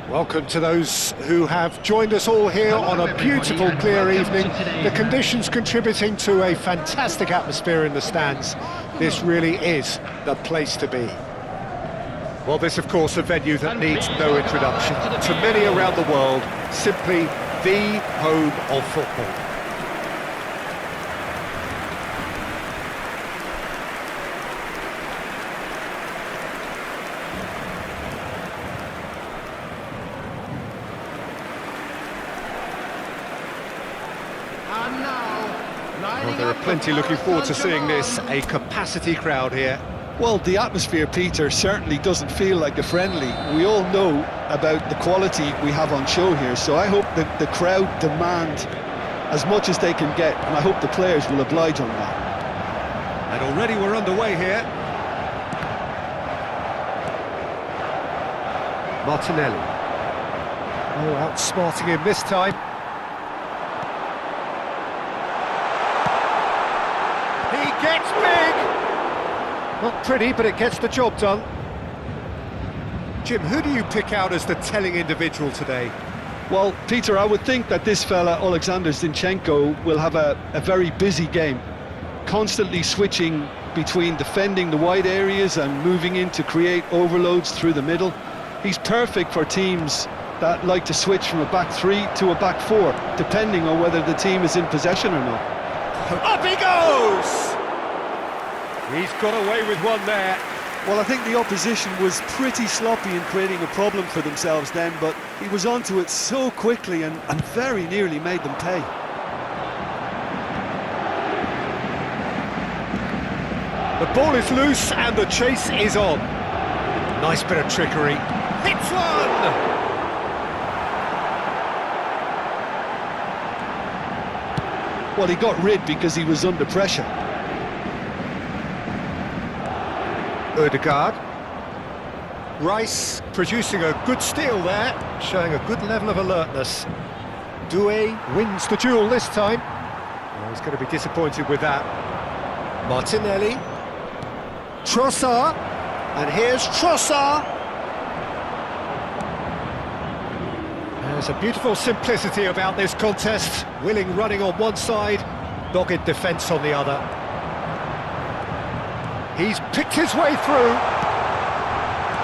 Welcome to those who have joined us all here on a beautiful, clear evening. The conditions contributing to a fantastic atmosphere in the stands. This really is the place to be. Well, this, of course, a venue that needs no introduction. To many around the world, simply the home of football. Well, there are plenty looking forward to seeing this, a capacity crowd here. Well, the atmosphere, Peter, certainly doesn't feel like a friendly. We all know about the quality we have on show here, so I hope that the crowd demand as much as they can get, and I hope the players will oblige on that. And already we're underway here. Martinelli. Oh, outsmarting him this time. He gets big! Not pretty, but it gets the job done. Jim, who do you pick out as the telling individual today? Well, Peter, I would think that this fella, Alexander Zinchenko, will have a very busy game, constantly switching between defending the wide areas and moving in to create overloads through the middle. He's perfect for teams that like to switch from a back three to a back four, depending on whether the team is in possession or not. Up he goes! He's got away with one there. Well, I think the opposition was pretty sloppy in creating a problem for themselves then, but he was onto it so quickly and very nearly made them pay. The ball is loose and the chase is on. Nice bit of trickery. Hits one! Well, he got rid because he was under pressure. Odegaard. Rice producing a good steal there, showing a good level of alertness. Doué wins the duel this time. Well, he's going to be disappointed with that. Martinelli. Trossard. And here's Trossard. There's a beautiful simplicity about this contest. Willing running on one side, dogged defence on the other. He's picked his way through.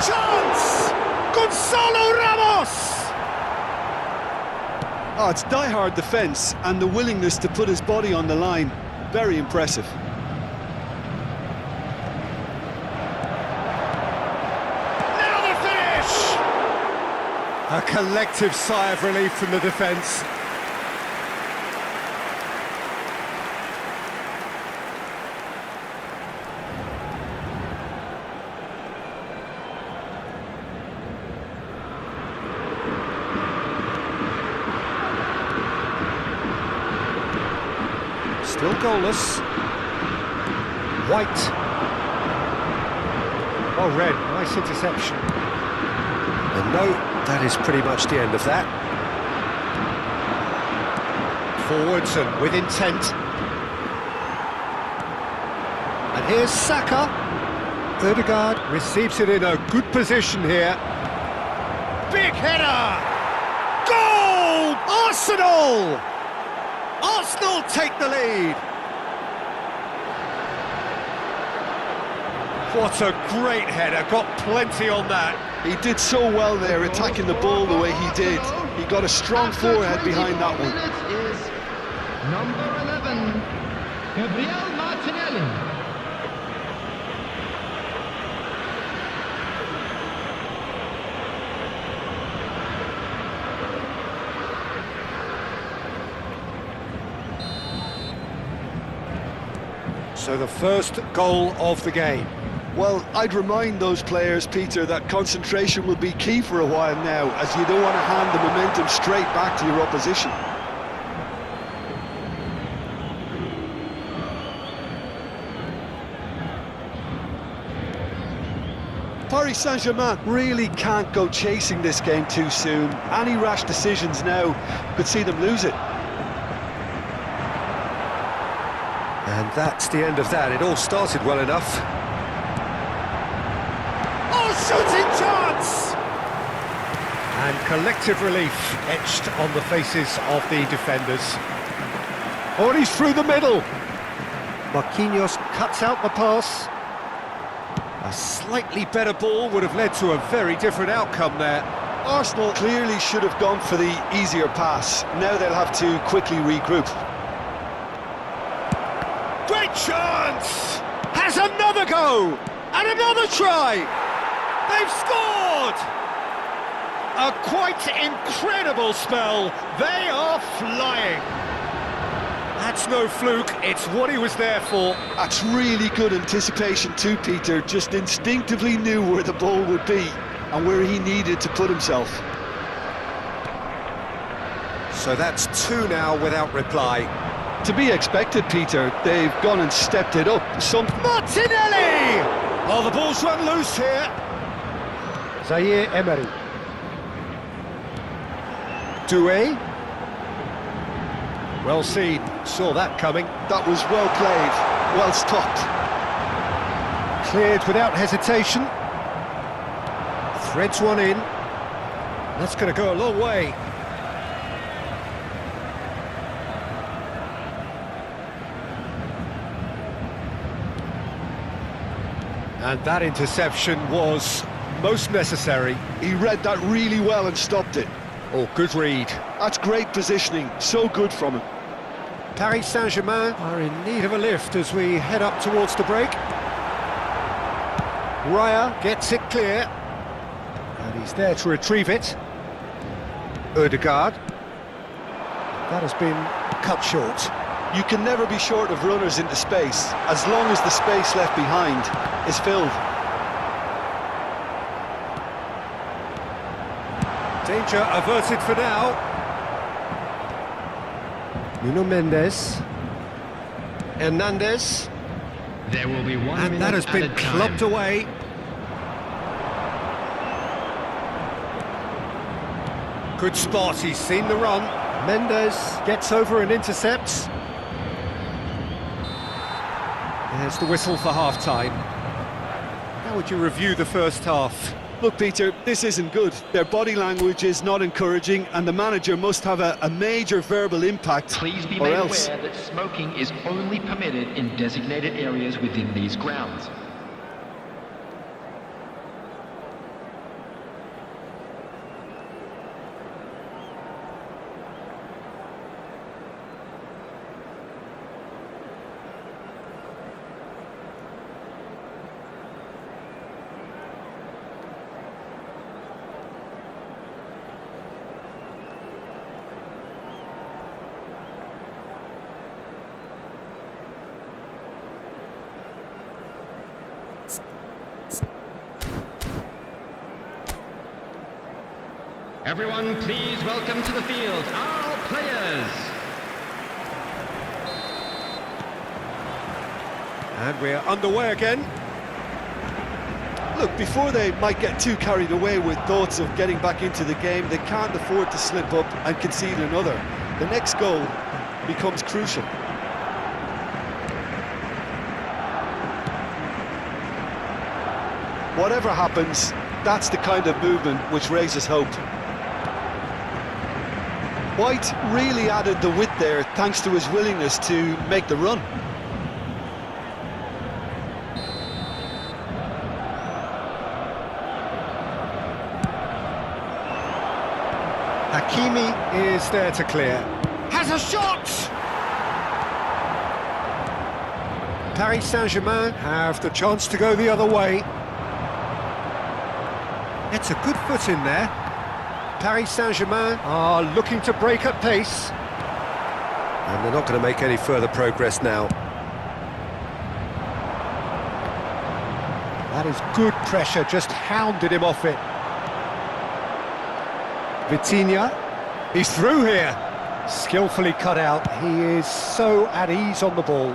Chance! Gonzalo Ramos! Oh, it's die-hard defence and the willingness to put his body on the line. Very impressive. Now the finish! A collective sigh of relief from the defence. Still goalless. White. Well read, nice interception. And no, that is pretty much the end of that. Forwards and with intent. And here's Saka. Odegaard receives it in a good position here. Big header! Goal! Arsenal! Arsenal take the lead! What a great header, got plenty on that. He did so well there, attacking the ball the way he did. He got a strong forehead behind that one. Is number 11, Gabriel Martinelli. So the first goal of the game. Well, I'd remind those players, Peter, that concentration will be key for a while now, as you don't want to hand the momentum straight back to your opposition. Paris Saint-Germain really can't go chasing this game too soon. Any rash decisions now could see them lose it. And that's the end of that. It all started well enough. Oh, shooting chance! And collective relief etched on the faces of the defenders. Oh, and he's through the middle. Marquinhos cuts out the pass. A slightly better ball would have led to a very different outcome there. Arsenal clearly should have gone for the easier pass. Now they'll have to quickly regroup. Great chance! Has another go! And another try! They've scored! A quite incredible spell. They are flying. That's no fluke, it's what he was there for. That's really good anticipation too, Peter. Just instinctively knew where the ball would be and where he needed to put himself. So that's two now without reply. To be expected, Peter. They've gone and stepped it up. Martinelli! Oh, the ball's run loose here. Zaire Emery. Doué. Well seen, saw that coming. That was well played, well stopped. Cleared without hesitation. Threads one in. That's going to go a long way. And that interception was most necessary. He read that really well and stopped it. Oh, good read. That's great positioning, so good from him. Paris Saint-Germain are in need of a lift as we head up towards the break. Raya gets it clear. And he's there to retrieve it. Ødegaard. That has been cut short. You can never be short of runners into space, as long as the space left behind is filled. Danger averted for now. Nuno Mendes. Hernandez. There will be 1 minute And that has been added time. clubbed away. Good spot, he's seen the run. Mendes gets over and intercepts. There's the whistle for half-time. How would you review the first half? Look, Peter, this isn't good. Their body language is not encouraging, and the manager must have a major verbal impact, Please be or made else. aware that smoking is only permitted in designated areas within these grounds. Everyone, please welcome to the field our players. And we're underway again. Look, before they might get too carried away with thoughts of getting back into the game, they can't afford to slip up and concede another. The next goal becomes crucial. Whatever happens, that's the kind of movement which raises hope. White really added the width there thanks to his willingness to make the run. Hakimi is there to clear. Has a shot! Paris Saint-Germain have the chance to go the other way. It's a good foot in there. Paris Saint-Germain are looking to break at pace. And they're not going to make any further progress now. That is good pressure, just hounded him off it. Vitinha, he's through here. Skillfully cut out, he is so at ease on the ball.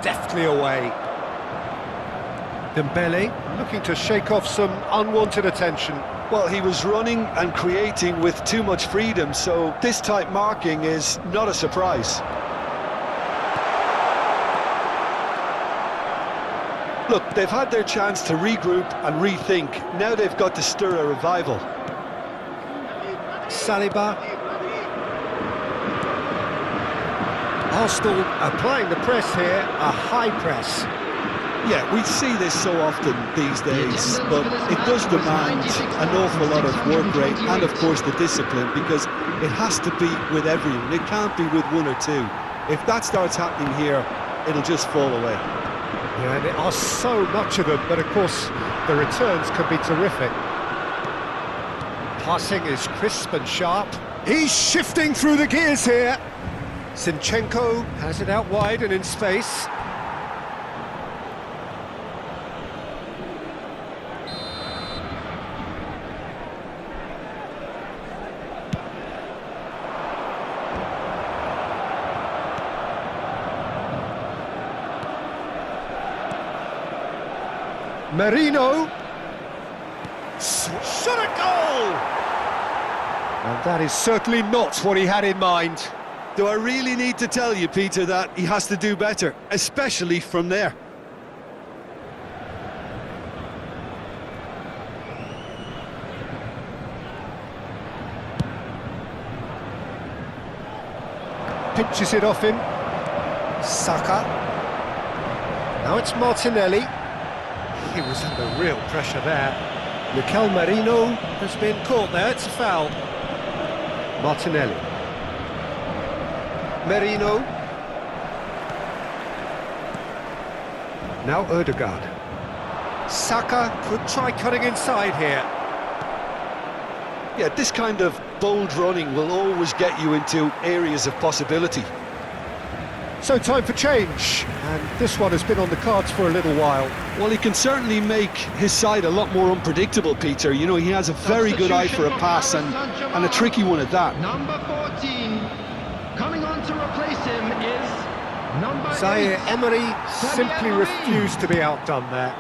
Deftly away. Dembele looking to shake off some unwanted attention. Well, he was running and creating with too much freedom, so this type marking is not a surprise. Look, they've had their chance to regroup and rethink. Now they've got to stir a revival. Saliba. Arsenal applying the press here, a high press. Yeah, we see this so often these days, but it does demand an awful lot of work rate and, of course, the discipline, because it has to be with everyone. It can't be with one or two. If that starts happening here, it'll just fall away. Yeah, there are so much of them, but of course the returns can be terrific. Passing is crisp and sharp. He's shifting through the gears here. Zinchenko has it out wide and in space. Merino. Shot a goal! And that is certainly not what he had in mind. Do I really need to tell you, Peter, that he has to do better, especially from there? Pinches it off him. Saka. Now it's Martinelli. He was under real pressure there. Mikel Merino has been caught there, it's a foul. Martinelli. Merino. Now Ødegaard. Saka could try cutting inside here. Yeah, this kind of bold running will always get you into areas of possibility. So time for change, and this one has been on the cards for a little while. Well, he can certainly make his side a lot more unpredictable, Peter. You know, he has a very good eye for a pass, and a tricky one at that. Number 14, coming on to replace him is number Zaire 8. Emery simply refused to be outdone there.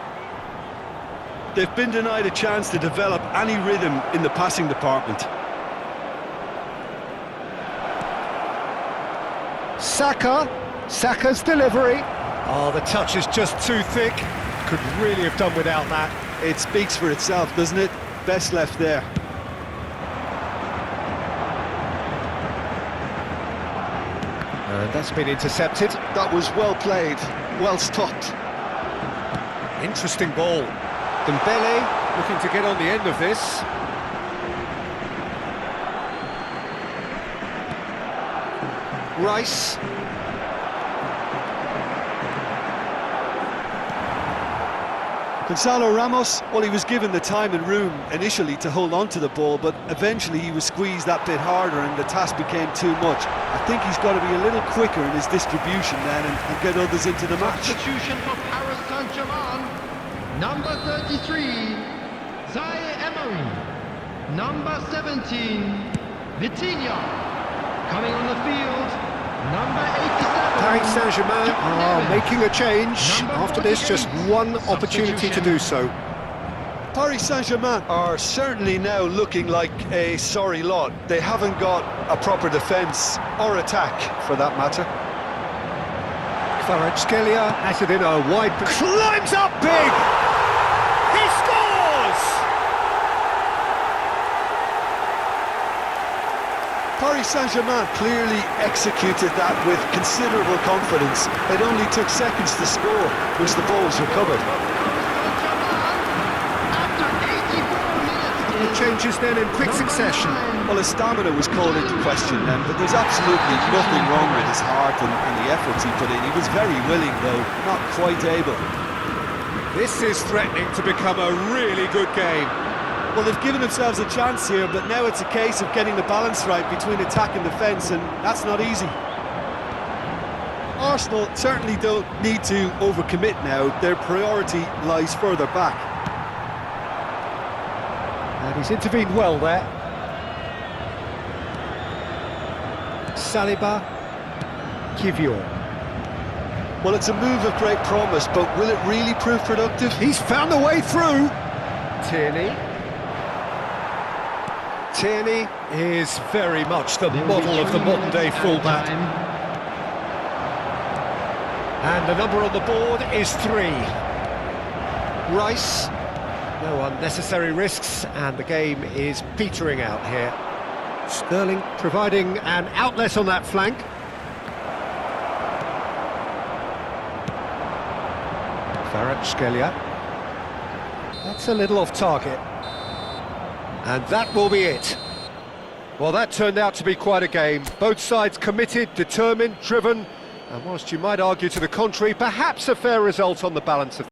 They've been denied a chance to develop any rhythm in the passing department. Saka's delivery. Oh, the touch is just too thick. Could really have done without that. It speaks for itself, doesn't it? Best left there. And that's been intercepted. That was well played, well stopped. Interesting ball. Dembele looking to get on the end of this. Rice. Gonzalo Ramos, well, he was given the time and room initially to hold on to the ball, but eventually he was squeezed that bit harder and the task became too much. I think he's got to be a little quicker in his distribution then and get others into the match. Substitution for Paris Saint-Germain, number 33, Zaire Emery. Number 17, Vitinha. Coming on the field, number 87. Paris Saint-Germain are making a change. After this, just one opportunity to do so. Paris Saint-Germain are certainly now looking like a sorry lot. They haven't got a proper defence or attack, for that matter. Kvaratskhelia has it in a wide... Climbs up big! He scores! Paris Saint-Germain clearly executed that with considerable confidence. It only took seconds to score once the ball was recovered. The changes then in quick succession. Well, his stamina was called into question then, but there's absolutely nothing wrong with his heart and the efforts he put in. He was very willing, though, not quite able. This is threatening to become a really good game. Well, they've given themselves a chance here, but now it's a case of getting the balance right between attack and defence, and that's not easy. Arsenal certainly don't need to overcommit now. Their priority lies further back. And he's intervened well there. Saliba. Kivior. Well, it's a move of great promise, but will it really prove productive? He's found a way through. Tierney. Tierney is very much the model of the modern-day fullback. And the number on the board is 3. Rice. No unnecessary risks, and the game is petering out here. Sterling providing an outlet on that flank. Scalia. That's a little off target. And that will be it. Well, that turned out to be quite a game. Both sides committed, determined, driven, and whilst you might argue to the contrary, perhaps a fair result on the balance of